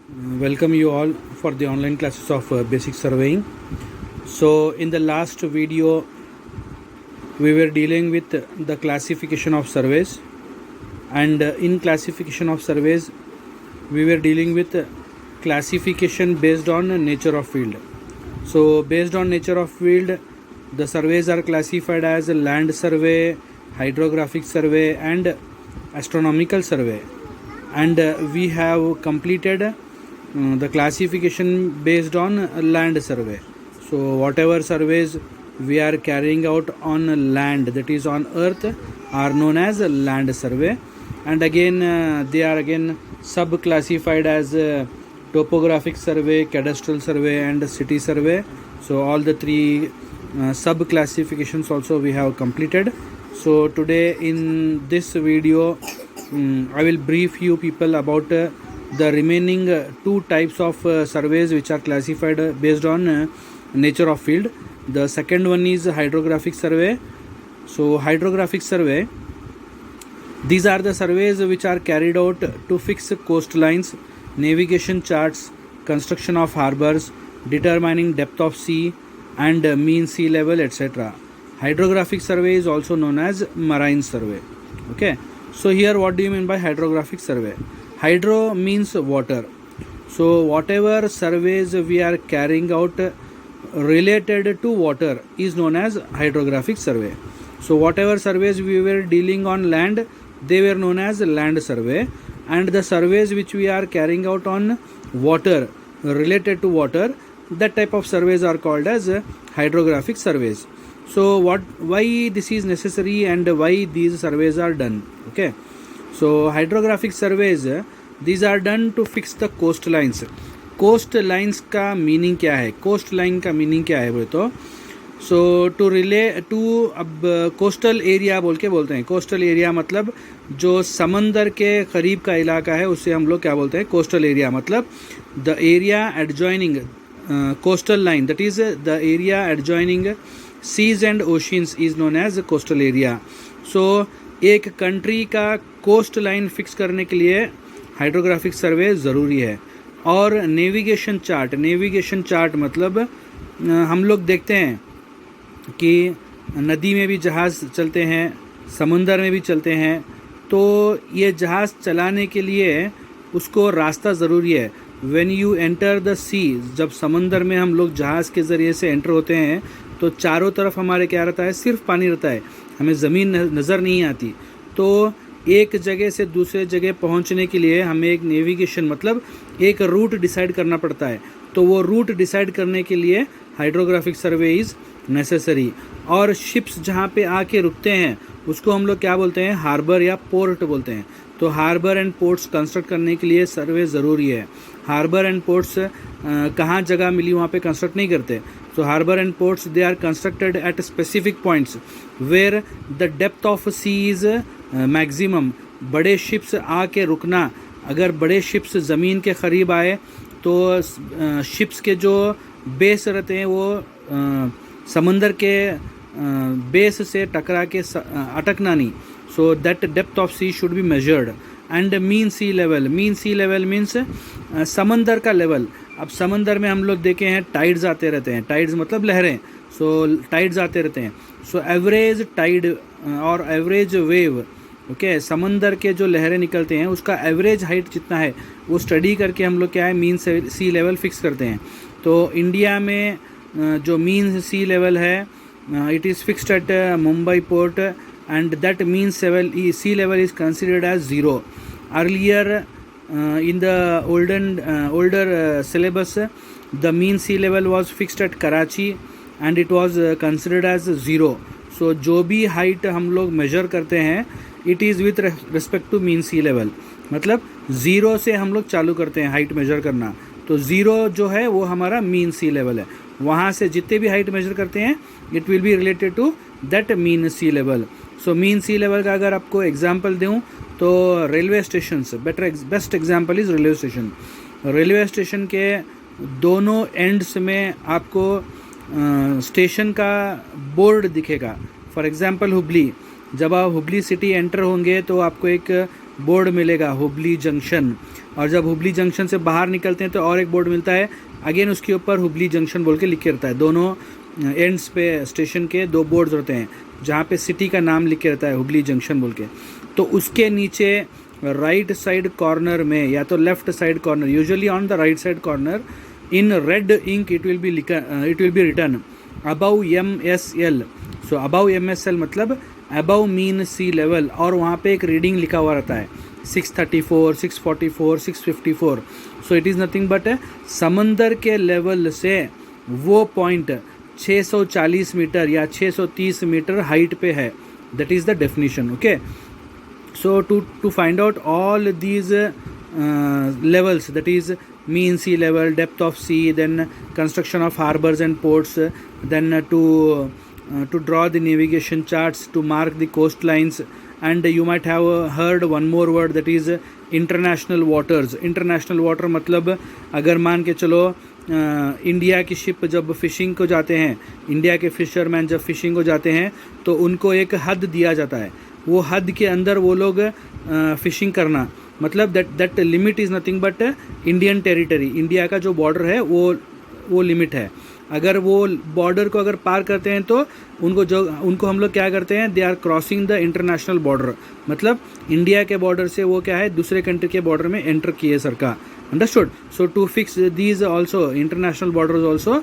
Welcome you all for the online classes of basic surveying. So in the last video we were dealing with the classification of surveys, and in classification of surveys we were dealing with classification based on nature of field. So based on nature of field, the surveys are classified as land survey, hydrographic survey and astronomical survey, and we have completed the classification based on land survey. So whatever surveys we are carrying out on land, that is on earth, are known as land survey, and again they are again sub classified as topographic survey, cadastral survey and city survey. So all the three sub classifications also we have completed. So today in this video I will brief you people about the remaining two types of surveys which are classified based on nature of field. The second one is hydrographic survey. So hydrographic survey, these are the surveys which are carried out to fix coastlines, navigation charts, construction of harbors, determining depth of sea and mean sea level, etc. Hydrographic survey is also known as marine survey. Okay, so here what do you mean by hydrographic survey? Hydro means water. So whatever surveys we are carrying out related to water is known as hydrographic survey. So whatever surveys we were dealing on land, they were known as land survey, and the surveys which we are carrying out on water, related to water, that type of surveys are called as hydrographic surveys. So why this is necessary and why these surveys are done? Okay, so hydrographic surveys, these are done to fix the coastlines. Coastlines का meaning क्या है? Coast line का meaning क्या है बोले तो, सो to relay to, अब coastal area बोल के बोलते हैं. कोस्टल एरिया मतलब जो समंदर के करीब का इलाका है उसे हम लोग क्या बोलते हैं? Coastal area. मतलब the area adjoining coastal line, that is the area adjoining seas and oceans is known as coastal area. So एक कंट्री का कोस्ट लाइन फिक्स करने के लिए हाइड्रोग्राफिक सर्वे ज़रूरी है. और नेविगेशन चार्ट, नेविगेशन चार्ट मतलब हम लोग देखते हैं कि नदी में भी जहाज़ चलते हैं, समुंदर में भी चलते हैं, तो ये जहाज़ चलाने के लिए उसको रास्ता ज़रूरी है. व्हेन यू एंटर द सी, जब समंदर में हम लोग जहाज़ के ज़रिए से एंटर होते हैं तो चारों तरफ हमारे क्या रहता है? सिर्फ पानी रहता है, हमें ज़मीन नज़र नहीं आती. तो एक जगह से दूसरे जगह पहुंचने के लिए हमें एक नेविगेशन मतलब एक रूट डिसाइड करना पड़ता है. तो वो रूट डिसाइड करने के लिए हाइड्रोग्राफिक सर्वे इज़ नेसेसरी. और शिप्स जहाँ पे आके रुकते हैं उसको हम लोग क्या बोलते हैं? हार्बर या पोर्ट बोलते हैं. तो हार्बर एंड पोर्ट्स कंस्ट्रक्ट करने के लिए सर्वे ज़रूरी है. हार्बर एंड पोर्ट्स कहाँ जगह मिली वहाँ पे कंस्ट्रक्ट नहीं करते. So harbor and ports, they are constructed at specific points where the depth of sea is maximum. बड़े शिप्स आके रुकना, अगर बड़े शिप्स ज़मीन के करीब आए तो शिप्स के जो बेस रहते हैं वो समंदर के बेस से टकरा के अटकना नहीं. So that depth of sea should be measured. And mean sea level, mean sea level means समंदर का लेवल. अब समंदर में हम लोग देखे हैं टाइड्स आते रहते हैं, टाइड्स मतलब लहरें. सो टाइड्स आते रहते हैं. सो एवरेज टाइड और एवरेज वेव, ओके, समंदर के जो लहरें निकलते हैं उसका एवरेज हाइट जितना है वो स्टडी करके हम लोग क्या है? मीन सी लेवल फिक्स करते हैं. तो इंडिया में जो मीन सी लेवल है it is fixed at Mumbai port, and that mean sea level is considered as zero. Earlier in the older syllabus, the mean sea level was fixed at Karachi and it was considered as zero. So जो भी height हम लोग measure करते हैं it is with respect to mean sea level. मतलब zero से हम लोग चालू करते हैं हाइट मेजर करना. तो ज़ीरो जो है वो हमारा मीन सी लेवल है. वहाँ से जितने भी हाइट मेजर करते हैं it will be related to that mean sea level. So mean sea level का अगर आपको एग्जांपल दूँ तो रेलवे स्टेशन से best example is railway station. Railway station के दोनों एंड्स में आपको स्टेशन का बोर्ड दिखेगा. फॉर एग्जांपल हुबली, जब आप हुबली सिटी एंटर होंगे तो आपको एक बोर्ड मिलेगा हुबली जंक्शन, और जब हुबली जंक्शन से बाहर निकलते हैं तो और एक बोर्ड मिलता है, अगेन उसके ऊपर हुबली जंक्शन बोल के लिख के रहता है। दोनों एंड्स पे स्टेशन के 2 बोर्ड्स होते हैं जहाँ पे सिटी का नाम लिख के रहता है हुबली जंक्शन बोल के। तो उसके नीचे राइट साइड कॉर्नर में या तो left side corner, usually on the right side corner in red ink it will be written above MSL। So above MSL मतलब अबव मीन सी लेवल, और वहाँ पे एक रीडिंग लिखा हुआ रहता है 634, 644, 654। So it is nothing but समंदर के लेवल से वो पॉइंट 640 मीटर या 630 मीटर हाइट पे है। That is the definition. Okay, so to find out all these levels, that is mean sea level, depth of sea, then construction of harbors and ports, then to draw the navigation charts, to mark the coastlines, and you might have heard one more word, that is international waters। international water मतलब अगर मान के चलो India की ship जब fishing को जाते हैं, इंडिया के फिशरमैन जब फिशिंग को जाते हैं तो उनको एक हद दिया जाता है, वो हद के अंदर वो लोग फिशिंग करना, मतलब that limit is nothing but Indian territory. India का जो बॉर्डर है वो लिमिट है। अगर वो बॉर्डर को अगर पार करते हैं तो उनको हम लोग क्या करते हैं, they are crossing the international border, मतलब इंडिया के बॉर्डर से वो क्या है दूसरे कंट्री के बॉर्डर में एंटर किए सर का। Understood? So to fix these also international borders also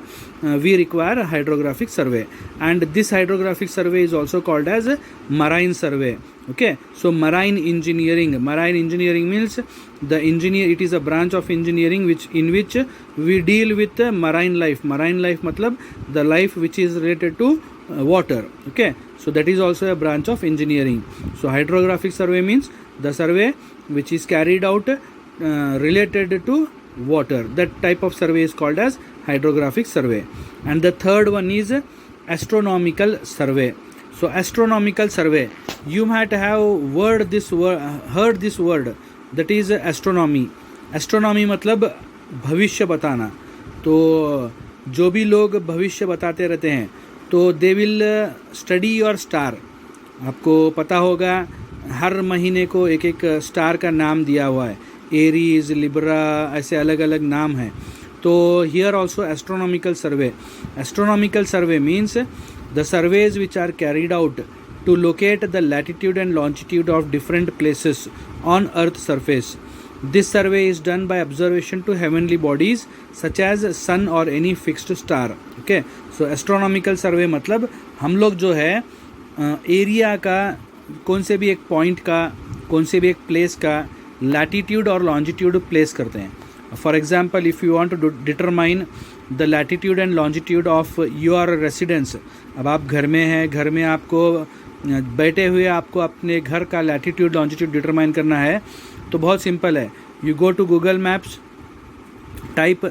we require hydrographic survey, and this hydrographic survey is also called as marine survey. Okay, so marine engineering means the engineer, it is a branch of engineering in which we deal with marine life मतलब the life which is related to water. Okay, so that is also a branch of engineering. So hydrographic survey means the survey which is carried out related to water. That type of survey is called as hydrographic survey. And the third one is astronomical survey. So astronomical survey, you might have heard this word, that is astronomy. astronomy मतलब भविष्य बताना। तो जो भी लोग भविष्य बताते रहते हैं तो they will study your star. आपको पता होगा हर महीने को एक एक स्टार का नाम दिया हुआ है, एरीज, लिब्रा, ऐसे अलग अलग नाम हैं। तो here also astronomical survey means the surveys which are carried out to locate the latitude and longitude of different places on earth surface. This survey is done by observation to heavenly bodies such as sun or any fixed star. Okay, so astronomical survey मतलब हम लोग जो है area का, कौन से भी एक पॉइंट का, कौन से भी एक प्लेस का लैटिट्यूड और लॉन्जिट्यूड प्लेस करते हैं। For example, if you want to determine the latitude and longitude of your residence, अब आप घर में हैं, घर में आपको बैठे हुए आपको अपने घर का लैटिट्यूड लॉन्जिट्यूड डिटरमाइन करना है, तो बहुत सिंपल है। You go to Google maps, type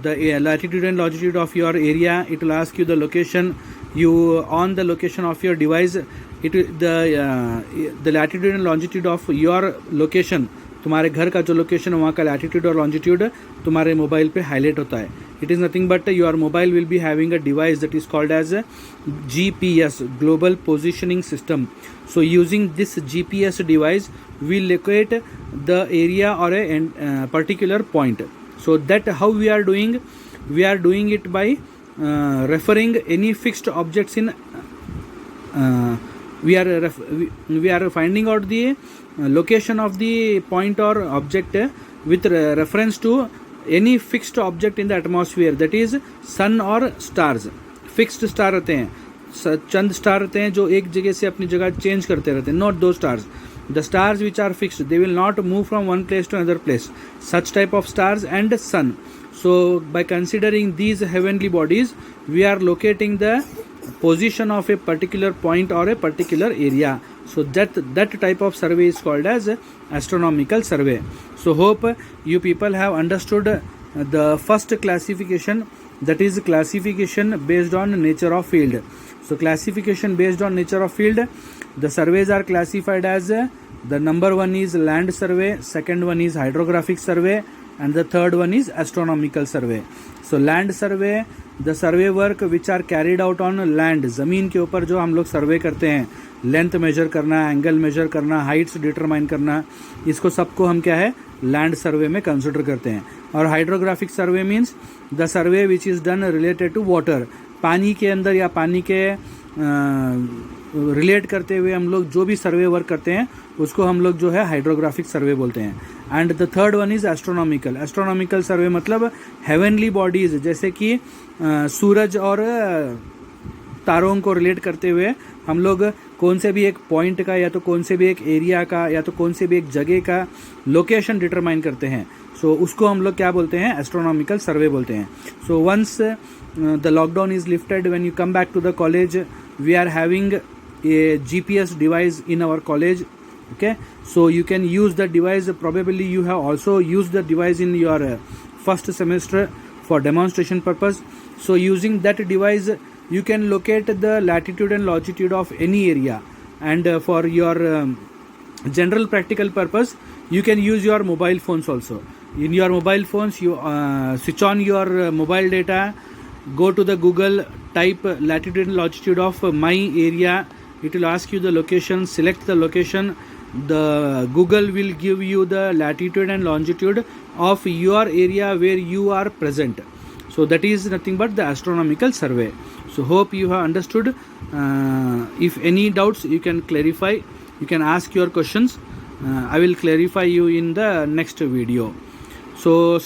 the latitude and longitude of your area, it will ask you the location, you on the location of your device, the latitude and longitude of your location, तुम्हारे घर का जो location है वहाँ का latitude और longitude तुम्हारे mobile पे हाईलाइट होता है। It is nothing but your mobile will be having a device that is called as GPS, global positioning system. So using this GPS device we locate the area or a particular point. So that how we are doing it by referring any fixed objects in we are finding out the location of the point or object with reference to any fixed object in the atmosphere, that is sun or stars। fixed star रहते हैं, चंद star रहते हैं जो एक जगह से अपनी जगह चेंज करते रहते हैं, not those stars। The stars which are fixed, they will not move from one place to another place, such type of stars and sun। So by considering these heavenly bodies, we are locating the position of a particular point or a particular area. So that type of survey is called as astronomical survey. So hope you people have understood the first classification, that is classification based on nature of field. So classification based on nature of field, the surveys are classified as the number one is land survey, second one is hydrographic survey, and the third one is astronomical survey. So land survey, the survey work which are carried out on land, ज़मीन के ऊपर जो हम लोग सर्वे करते हैं, length major करना, angle measure करना, हाइट्स डिटरमाइन करना, इसको सबको हम क्या है लैंड सर्वे में कंसिडर करते हैं. और hydrographic survey means the survey which is done related to water, पानी के अंदर या पानी के रिलेट करते हुए हम लोग जो भी सर्वे वर्क करते हैं उसको हम लोग जो है हाइड्रोग्राफिक सर्वे बोलते हैं. And the third one is astronomical. Astronomical survey मतलब हेवनली बॉडीज, जैसे कि सूरज और तारों को रिलेट करते हुए हम लोग कौन से भी एक पॉइंट का या तो कौन से भी एक एरिया का या तो कौन से भी एक जगह का लोकेशन डिटरमाइन करते हैं. सो उसको हम लोग क्या बोलते हैं, एस्ट्रोनॉमिकल सर्वे बोलते हैं. So once the lockdown is lifted, when you come back to the college, we are having a GPS device in our college. Okay, so you can use the device. Probably you have also used the device in your first semester for demonstration purpose. So using that device you can locate the latitude and longitude of any area, and for your general practical purpose you can use your mobile phones also. In your mobile phones you switch on your mobile data, go to the Google, type latitude and longitude of my area. It will ask you the location, select the location. The Google will give you the latitude and longitude of your area where you are present. So that is nothing but the astronomical survey. So hope you have understood. If any doubts you can clarify, you can ask your questions. I will clarify you in the next video. So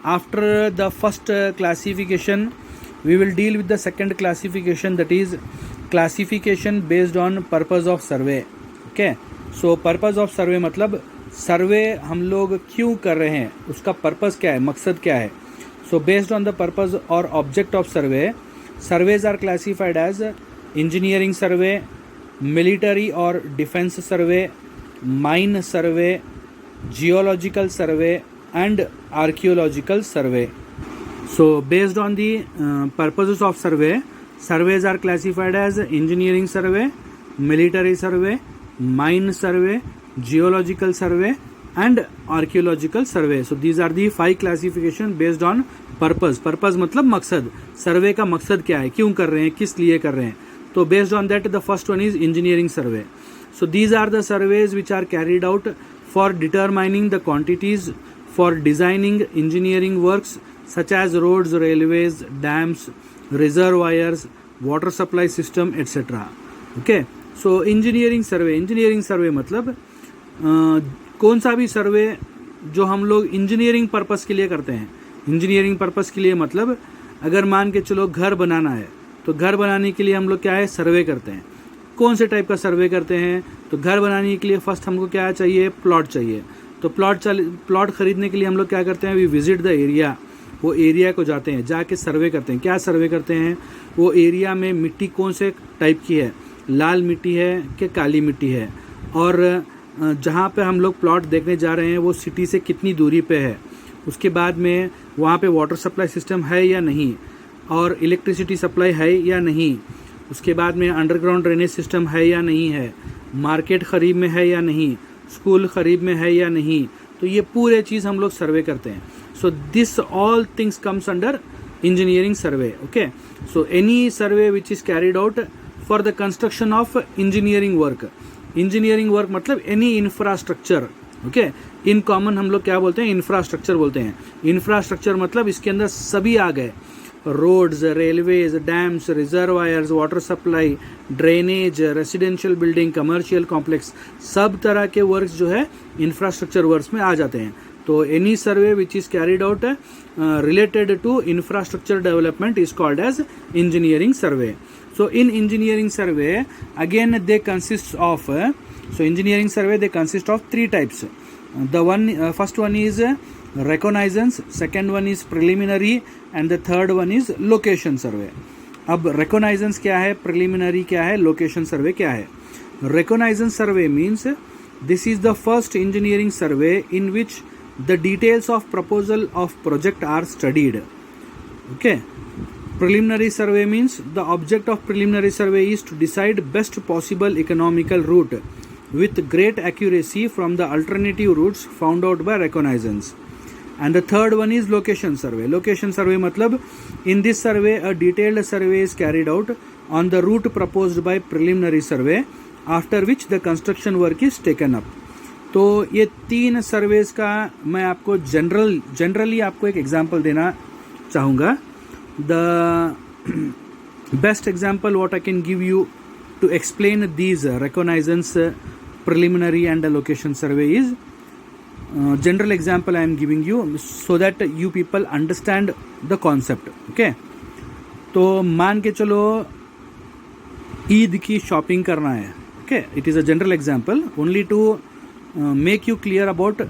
after the first classification, we will deal with the second classification, that is classification based on purpose of survey. Okay, so purpose of survey मतलब सर्वे हम लोग क्यों कर रहे हैं, उसका purpose क्या है, मकसद क्या है. So based on the purpose or object of survey, surveys are classified as engineering survey, military or defense survey, mine survey, geological survey and archaeological survey. So based on the purposes of survey, surveys are classified as engineering survey, military survey, mine survey, geological survey and archaeological survey. So these are the 5 classification based on purpose. Purpose मतलब मकसद, सर्वे का मकसद क्या है, क्यों कर रहे हैं, किस लिए कर रहे हैं. तो based on that the first one is engineering survey. So these are the surveys which are carried out for determining the quantities, for designing engineering works such as roads, railways, dams, reservoirs, water supply system, etc. Okay, so engineering survey मतलब कौन सा भी सर्वे जो हम लोग engineering purpose के लिए करते हैं. इंजीनियरिंग पर्पस के लिए मतलब अगर मान के चलो घर बनाना है, तो घर बनाने के लिए हम लोग क्या है सर्वे करते हैं. कौन से टाइप का सर्वे करते हैं, तो घर बनाने के लिए फर्स्ट हमको क्या चाहिए, प्लॉट चाहिए. तो प्लॉट खरीदने के लिए हम लोग क्या करते हैं, वी विजिट द एरिया, वो एरिया को जाते हैं, जाके सर्वे करते हैं. क्या सर्वे करते हैं, वो एरिया में मिट्टी कौन से टाइप की है, लाल मिट्टी है कि काली मिट्टी है, और जहाँ पे हम लोग प्लॉट देखने जा रहे हैं वो सिटी से कितनी दूरी पे है. उसके बाद में वहाँ पे वाटर सप्लाई सिस्टम है या नहीं, और इलेक्ट्रिसिटी सप्लाई है या नहीं. उसके बाद में अंडरग्राउंड ड्रेनेज सिस्टम है या नहीं है, मार्केट करीब में है या नहीं, स्कूल करीब में है या नहीं. तो ये पूरे चीज़ हम लोग सर्वे करते हैं. So this all things comes under engineering survey. Okay, so any survey which is carried out for the construction of engineering work. Engineering work मतलब any infrastructure. Okay, in common हम लोग क्या बोलते हैं, infrastructure बोलते हैं. Infrastructure मतलब इसके अंदर सभी आ गए, roads, railways, dams, reservoirs, water supply, drainage, residential building, commercial complex, सब तरह के works जो है infrastructure works में आ जाते हैं. तो any survey which is carried out related to infrastructure development is called as engineering survey. So in engineering survey again they consist of engineering survey they consist of 3 types. The first one is reconnaissance, second one is preliminary and the third one is location survey. अब reconnaissance क्या है, preliminary क्या है, location survey क्या है. Reconnaissance survey means this is the first engineering survey in which the details of proposal of project are studied. Okay, preliminary survey means the object of preliminary survey is to decide best possible economical route with great accuracy from the alternative routes found out by reconnaissance. and the third one is location survey. Location survey matlab in this survey a detailed survey is carried out on the route proposed by preliminary survey, after which the construction work is taken up. तो ये 3 surveys का मैं आपको generally आपको एक example देना चाहूँगा. The best example what I can give you to explain these reconnaissance, preliminary and location survey is general example I am giving you so that you people understand the concept. Okay, तो मान के चलो ईद की shopping करना है. Okay, it is a general example only to make you clear about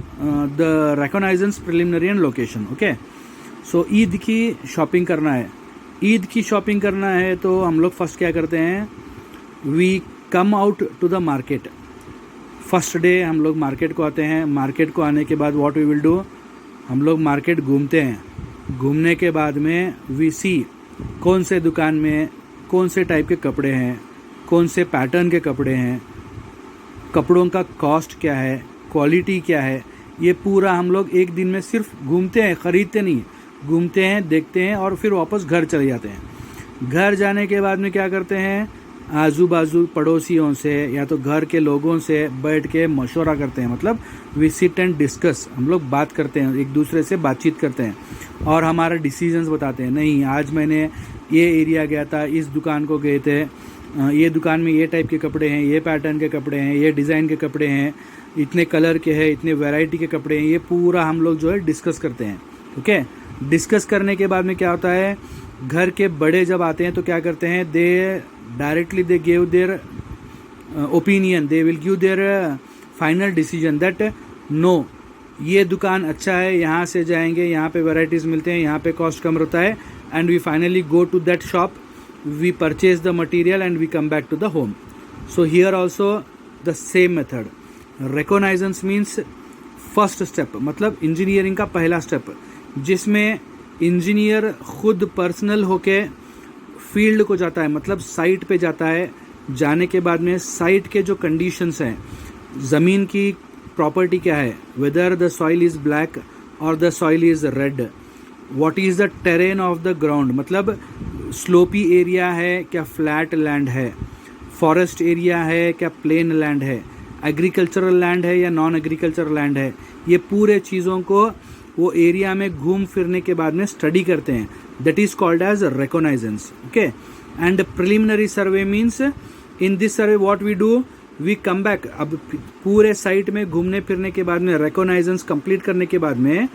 the reconnaissance, preliminary and location. Okay, so Eid की shopping करना है. ईद की शॉपिंग करना है तो हम लोग फर्स्ट क्या करते हैं, we come out to the market. First day हम लोग मार्केट को आते हैं. मार्केट को आने के बाद व्हाट वी विल डू, हम लोग मार्केट घूमते हैं. घूमने के बाद में वी सी कौन से दुकान में कौन से टाइप के कपड़े हैं, कौन से पैटर्न के कपड़े हैं, कपड़ों का कॉस्ट क्या है, क्वालिटी क्या है. ये पूरा हम लोग एक दिन में सिर्फ घूमते हैं, ख़रीदते नहीं, घूमते हैं, देखते हैं और फिर वापस घर चले जाते हैं. घर जाने के बाद में क्या करते हैं, आजू बाजू पड़ोसियों से या तो घर के लोगों से बैठ के मशवरा करते हैं. मतलब वी सिट एंड डिस्कस, हम लोग बात करते हैं, एक दूसरे से बातचीत करते हैं और हमारा डिसीजंस बताते हैं. नहीं, आज मैंने ये एरिया गया था, इस दुकान को गए थे, ये दुकान में ये टाइप के कपड़े हैं, ये पैटर्न के कपड़े हैं, ये डिज़ाइन के कपड़े हैं, इतने कलर के हैं, इतने वैरायटी के कपड़े हैं. ये पूरा हम लोग जो है डिस्कस करते हैं. ओके, डिस्कस करने के बाद में क्या होता है, घर के बड़े जब आते हैं तो क्या करते हैं, दे directly they give their opinion, they will give their final decision that no, ये दुकान अच्छा है, यहाँ से जाएंगे, यहाँ पे वैराइटीज़ मिलते हैं, यहाँ पे कॉस्ट कम रहता है, and we finally go to that shop, we purchase the material and we come back to the home. So here also the same method. Reconnaissance means first step, मतलब इंजीनियरिंग का पहला step, जिसमें engineer खुद personal होके field को जाता है, मतलब साइट पे जाता है. जाने के बाद में साइट के जो कंडीशंस हैं, ज़मीन की प्रॉपर्टी क्या है, whether the soil is black or the soil is red, what is the terrain of the ground, मतलब स्लोपी एरिया है क्या फ्लैट लैंड है, फॉरेस्ट एरिया है क्या प्लेन लैंड है, एग्रीकल्चरल लैंड है या नॉन एग्रीकल्चरल लैंड है. ये पूरे चीज़ों को वो एरिया में घूम फिरने के बाद में स्टडी करते हैं. That is called as reconnaissance. Okay, and preliminary survey means in this survey what we do, we come back. अब पूरे साइट में घूमने फिरने के बाद में रिकॉनाइजेंस कंप्लीट करने के बाद में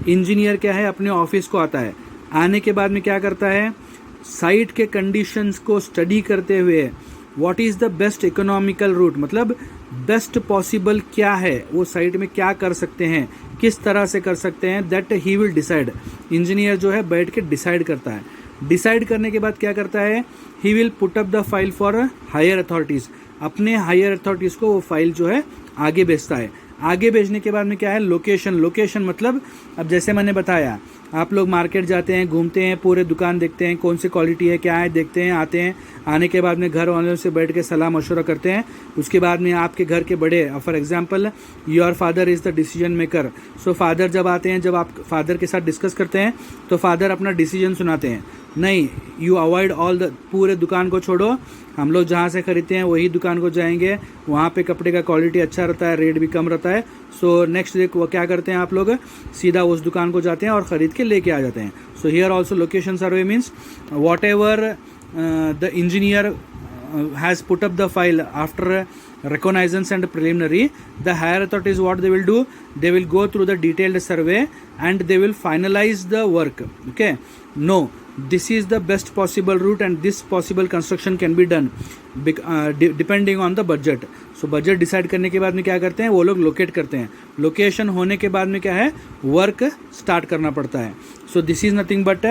इंजीनियर क्या है, अपने ऑफिस को आता है. आने के बाद में क्या करता है, साइट के कंडीशंस को स्टडी करते हुए what is the best economical route, मतलब बेस्ट पॉसिबल क्या है, वो साइट में क्या कर सकते हैं, किस तरह से कर सकते हैं, that he will decide. Engineer जो है बैठ के डिसाइड करता है. डिसाइड करने के बाद क्या करता है, he will put up the file for higher authorities. अपने हायर अथॉरिटीज़ को वो फाइल जो है आगे भेजता है. आगे भेजने के बाद में क्या है, लोकेशन. लोकेशन मतलब अब जैसे मैंने बताया, आप लोग मार्केट जाते हैं, घूमते हैं, पूरे दुकान देखते हैं, कौन सी क्वालिटी है, क्या है, देखते हैं, आते हैं. आने के बाद में घर वालों से बैठ के सलाह मशवरा करते हैं. उसके बाद में आपके घर के बड़े, for example your father is the decision maker. So father जब आते हैं, जब आप फादर के साथ डिस्कस करते हैं तो फादर अपना डिसीजन सुनाते हैं. नहीं, यू अवॉइड ऑल द, पूरे दुकान को छोड़ो, हम लोग जहाँ से खरीदते हैं वही दुकान को जाएंगे, वहाँ पे कपड़े का क्वालिटी अच्छा रहता है, रेट भी कम रहता है. सो नेक्स्ट डे वो क्या करते हैं, आप लोग सीधा उस दुकान को जाते हैं और ख़रीद के लेके आ जाते हैं. So here also location survey means what ever the engineer has put up the file after reconnaissance and preliminary, the higher authorities what they will do, they will go through the detailed survey and they will finalize the work. Okay, no, this is the best possible route and this possible construction can be done depending on the budget. So budget decide करने के बाद में क्या करते हैं, वो लोग locate करते हैं. लोकेशन होने के बाद में क्या है, वर्क स्टार्ट करना पड़ता है. So this is nothing but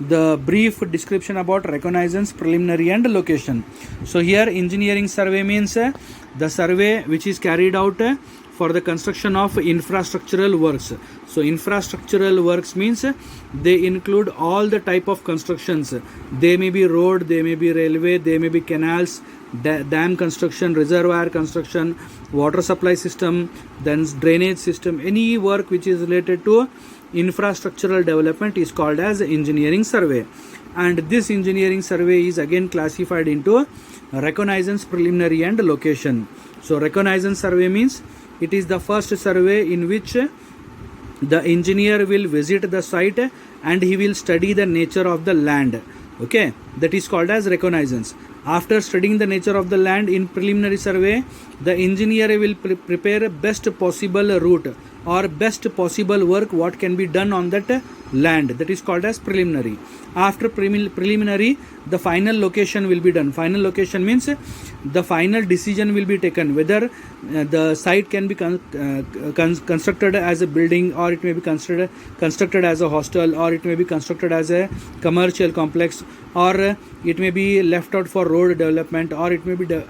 the brief description about reconnaissance, preliminary and location. So here engineering survey means the survey which is carried out for the construction of infrastructural works. So infrastructural works means they include all the type of constructions. They may be road, they may be railway, they may be canals, dam construction, reservoir construction, water supply system, then drainage system, any work which is related to infrastructural development is called as engineering survey. And this engineering survey is again classified into reconnaissance, preliminary and location. So reconnaissance survey means it is the first survey in which the engineer will visit the site and he will study the nature of the land. Okay, that is called as reconnaissance. After studying the nature of the land in preliminary survey, the engineer will prepare best possible route or best possible work what can be done on that land. That is called as preliminary. After preliminary, the final location will be done. Final location means the final decision will be taken whether the site can be constructed as a building, or it may be constructed as a hostel, or it may be constructed as a commercial complex, or it may be left out for road development, or it may be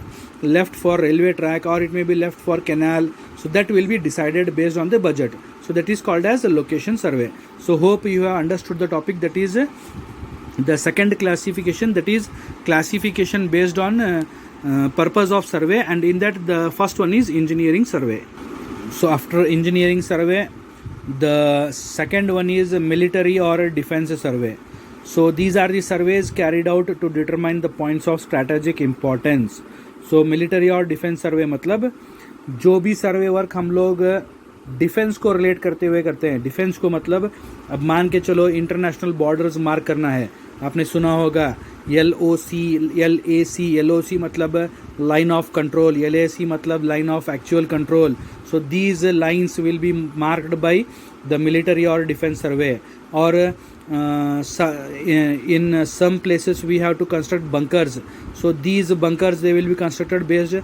left for railway track, or it may be left for canal. So that will be decided based on the budget. So that is called as a location survey. So hope you have understood the topic. That is the second classification, that is classification based on purpose of survey, and in that the first one is engineering survey. So after engineering survey, the second one is military or defense survey. So these are the surveys carried out to determine the points of strategic importance. So military और defence सर्वे मतलब जो भी सर्वे work हम लोग defence को relate करते हुए करते हैं. डिफेंस को मतलब अब मान के चलो इंटरनेशनल बॉर्डर्स मार्क करना है. आपने सुना होगा LOC मतलब लाइन ऑफ कंट्रोल, LAC मतलब line of actual control. So these lines will be marked by the military और डिफेंस सर्वे. और in some places we have to construct bunkers. So these bunkers, they will be constructed based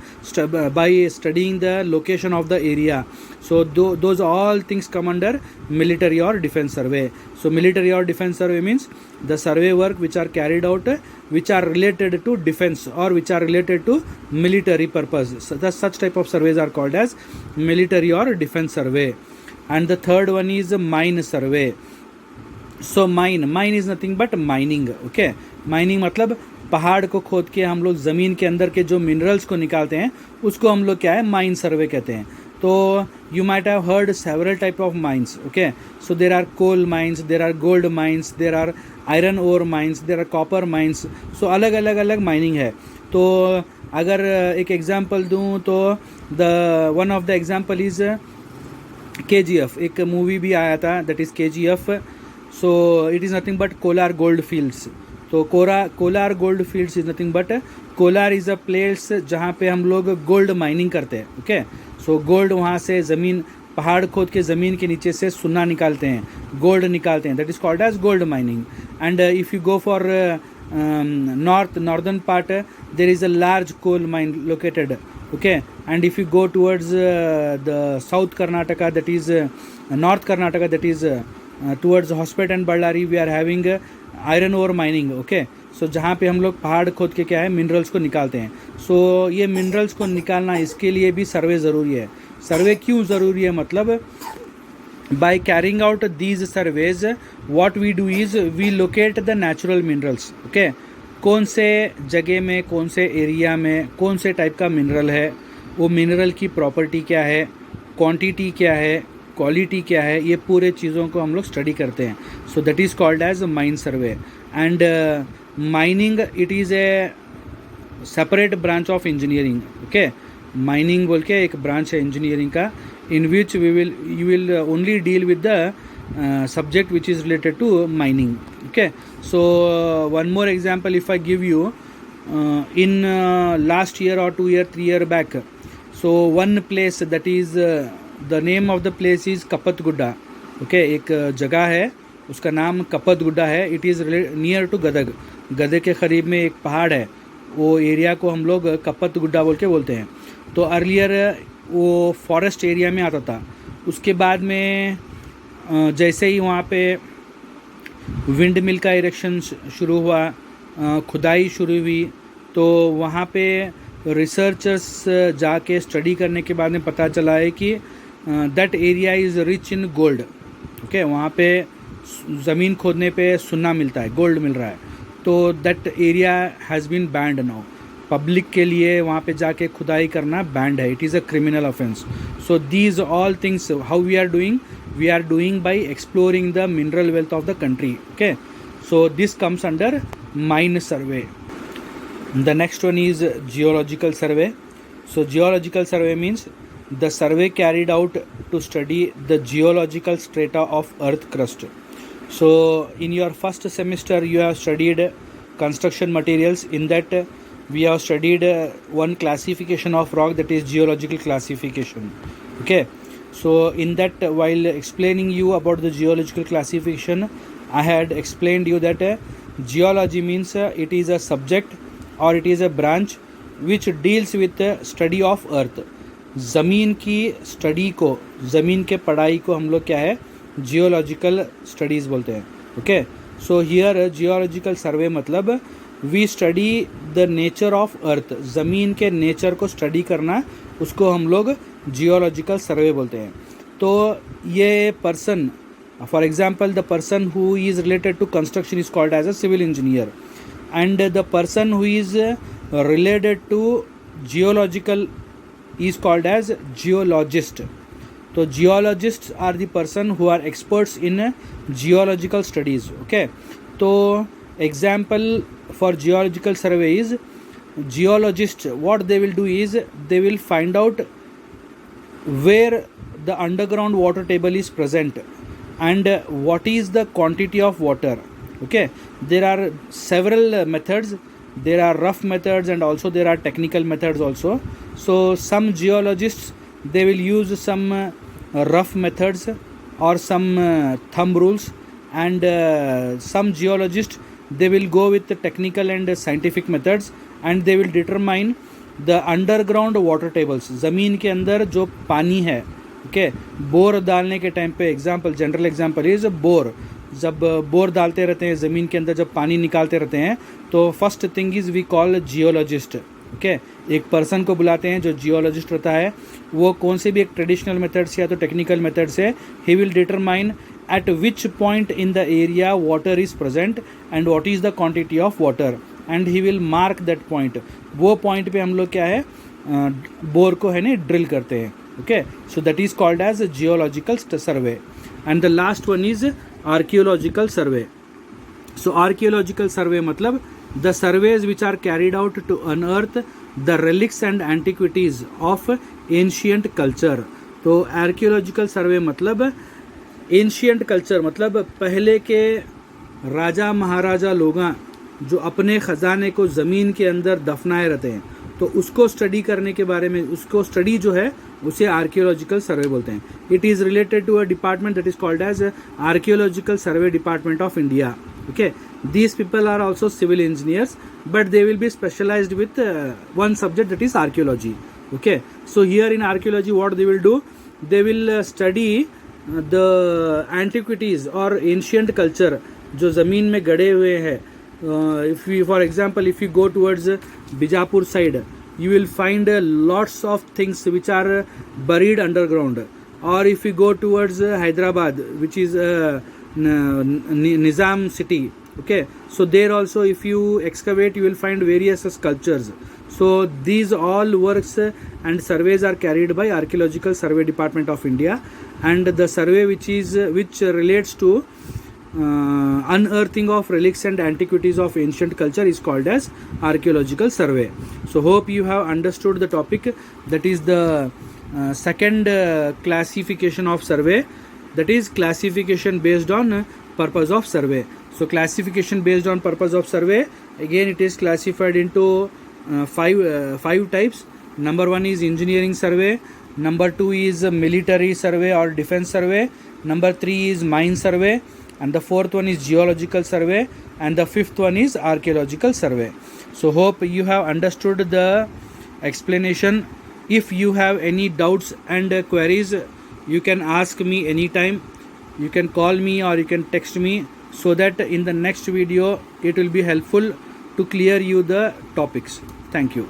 by studying the location of the area. So those all things come under military or defense survey. So military or defense survey means the survey work which are carried out which are related to defense or which are related to military purpose. So such type of surveys are called as military or defense survey. And the third one is mine survey. So mine is nothing but mining. Okay, mining मतलब पहाड़ को खोद के हम लोग ज़मीन के अंदर के जो मिनरल्स को निकालते हैं उसको हम लोग क्या है, माइन सर्वे कहते हैं. तो you might have heard several type of mines. Okay, so there are coal mines, there are gold mines, there are iron ore mines, there are copper mines. So अलग अलग माइनिंग है. तो अगर एक एग्जांपल दूं तो one of the example is KGF. एक movie भी आया था, that is KGF. So it is nothing but Kolar gold fields. तो Kolar gold fields is nothing but Kolar is a place जहाँ पे हम लोग गोल्ड माइनिंग करते हैं. ओके, सो गोल्ड वहाँ से ज़मीन, पहाड़ खोद के ज़मीन के नीचे से सोना निकालते हैं, गोल्ड निकालते हैं. That is called as gold mining. And if you go for northern part, there is a large coal mine located. Okay, and if you go towards the South Karnataka, that is North Karnataka, that is towards Hospet and Ballari, we are having iron ore mining. Okay, सो जहाँ पे हम लोग पहाड़ खोद के क्या है, minerals को निकालते हैं. सो ये मिनरल्स को निकालना, इसके लिए भी सर्वे ज़रूरी है. सर्वे क्यों ज़रूरी है, मतलब by carrying out these surveys what we do is we locate the natural minerals. Okay, कौन से जगह में, कौन से एरिया में कौन से टाइप का मिनरल है, वो मिनरल की प्रॉपर्टी क्या है, क्वांटिटी क्या है, क्वालिटी क्या है, ये पूरे चीज़ों को हम लोग स्टडी करते हैं. So that is called as mine survey. And mining it is a separate branch of engineering. Okay, mining बोल के एक ब्रांच है इंजीनियरिंग का, in which you will only deal with the subject which is related to mining. Okay, so one more example if I give you, in last year or 2 year 3 year back, so one place, that is the name of the place is Kapatgudda. Okay, एक जगह है उसका नाम कपतगुड्डा है. It is near to Gadag. Gadag के करीब में एक पहाड़ है, वो एरिया को हम लोग कपतगुड्डा बोल के बोलते हैं. तो अर्लियर वो फॉरेस्ट एरिया में आता था. उसके बाद में जैसे ही वहाँ पे विंड मिल का इरेक्शन शुरू हुआ, खुदाई शुरू हुई, तो वहाँ पे रिसर्चर्स जाके स्टडी करने के बाद में पता चला है कि that area is rich in gold. Okay, वहाँ पे ज़मीन खोदने पे सोना मिलता है, गोल्ड मिल रहा है. तो that area has been banned now. Public के लिए वहाँ पे जाके खुदाई करना बैंड है. It is a criminal offence. So these all things how we are doing, we are doing by exploring the mineral wealth of the country. Okay, so this comes under mine survey. The next one is geological survey. So geological survey means the survey carried out to study the geological strata of earth crust. So in your first semester you have studied construction materials. In that we have studied one classification of rock, that is geological classification. Okay, so in that while explaining you about the geological classification, I had explained you that geology means it is a subject और it is a branch which deals with study of earth. ज़मीन की study को, ज़मीन के पढ़ाई को हम लोग क्या है, जियोलॉजिकल स्टडीज़ बोलते हैं. Okay, so here geological survey मतलब we study the nature of earth. ज़मीन के नेचर को स्टडी करना, उसको हम लोग जियोलॉजिकल सर्वे बोलते हैं. तो ये person, for example the person who is related to construction is called as a civil engineer, and the person who is related to geological is called as geologist. So geologists are the person who are experts in geological studies. Okay, so example for geological survey is geologists, what they will do is they will find out where the underground water table is present and what is the quantity of water. Okay, there are several methods. There are rough methods and also there are technical methods also. So some geologists, they will use some rough methods or some thumb rules, and some geologists, they will go with the technical and scientific methods, and they will determine the underground water tables. ज़मीन के अंदर जो पानी है, okay, bore डालने के time पे, example, general example is bore. जब बोर डालते रहते हैं ज़मीन के अंदर, जब पानी निकालते रहते हैं, तो first thing is we call geologist. Okay, एक पर्सन को बुलाते हैं जो जियोलॉजिस्ट रहता है. वो कौन से भी एक ट्रेडिशनल मेथड से या तो टेक्निकल मेथड से, he will determine eight which point in the area water is present and what is the quantity of water, and he will mark that point. वो पॉइंट पे हम लोग क्या है, बोर को है ना ड्रिल करते हैं. Okay, so that is called as geological survey. And the last one is archaeological survey. So archaeological survey मतलब the surveys which are carried out to unearth the relics and antiquities of ancient culture. तो archaeological survey मतलब ancient culture, मतलब पहले के राजा महाराजा लोग जो अपने ख़जाने को ज़मीन के अंदर दफनाए रहते हैं, तो उसको स्टडी करने के बारे में, उसको स्टडी जो है उसे आर्कियोलॉजिकल सर्वे बोलते हैं. It is related to a department that is called as archaeological survey department of India. Okay, these people are also civil engineers, but they will be specialized with one subject, that is archaeology. Okay, so here in archaeology what they will do, they will study the antiquities or ancient culture जो ज़मीन में गड़े हुए हैं. If we, for example, if you go towards Bijapur side, you will find lots of things which are buried underground. Or if you go towards Hyderabad, which is Nizam city, okay, so there also if you excavate you will find various sculptures. So these all works and surveys are carried by Archaeological Survey Department of India, and the survey which relates to unearthing of relics and antiquities of ancient culture is called as archaeological survey. So hope you have understood the topic. That is the second classification of survey, that is classification based on purpose of survey. So classification based on purpose of survey, again it is classified into five types. Number one is engineering survey, number two is military survey or defense survey, number three is mine survey, and the fourth one is geological survey, and the fifth one is archaeological survey. So hope you have understood the explanation. If you have any doubts and queries, you can ask me anytime. You can call me or you can text me, so that in the next video it will be helpful to clear you the topics. Thank you.